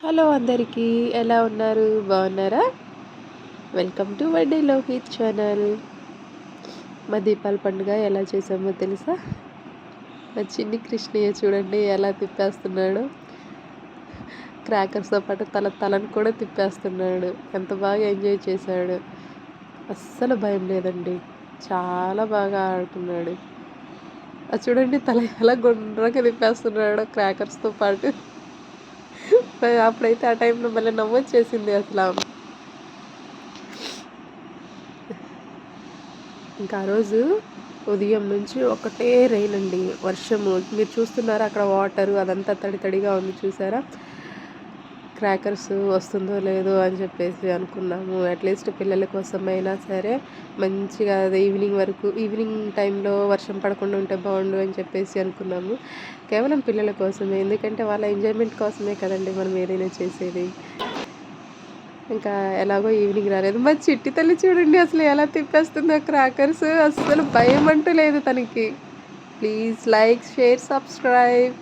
Hello అందరికీ ఎలా ఉన్నారు? బాగున్నారా? Welcome to Vadde Lohith channel. మా దీపావళి పండుగ ఎలా చేసామో తెలుసా? మా చిన్ని కృష్ణయ్య చూడండి ఎలా తిప్పేస్తున్నాడు. క్రాకర్స్తో పాటు తలను కూడా తిప్పేస్తున్నాడు. ఎంత బాగా ఎంజాయ్ చేశాడు. అస్సలు భయం లేదండి. చాలా బాగా ఆడుకున్నాడు. అది చూడండి తల ఎలా గుండ్రంగా తిప్పేస్తున్నాడు క్రాకర్స్తో పాటు. అప్పుడైతే ఆ టైంలో మళ్ళీ నవ్వొచ్చేసింది అసలు. ఇంకా ఆ రోజు ఉదయం నుంచి ఒకటే రెయిన్ అండి, వర్షము. మీరు చూస్తున్నారా అక్కడ వాటరు అదంతా తడి తడిగా ఉంది చూసారా? క్రాకర్స్ వస్తుందో లేదో అని చెప్పేసి అనుకున్నాము. అట్లీస్ట్ పిల్లల కోసమైనా సరే మంచిగా అది ఈవినింగ్ టైంలో వర్షం పడకుండా ఉంటే బాగుండు అని చెప్పేసి అనుకున్నాము. కేవలం పిల్లల కోసమే, ఎందుకంటే వాళ్ళ ఎంజాయ్మెంట్ కోసమే కదండి మనం ఏదైనా చేసేది. ఇంకా ఎలాగో ఈవినింగ్ రాలేదు. మా చిట్టి తల్లి చూడండి అసలు ఎలా తిప్పేస్తుందో క్రాకర్స్. అస్సలు భయం అంటూ లేదు తనకి. Please like, share, subscribe.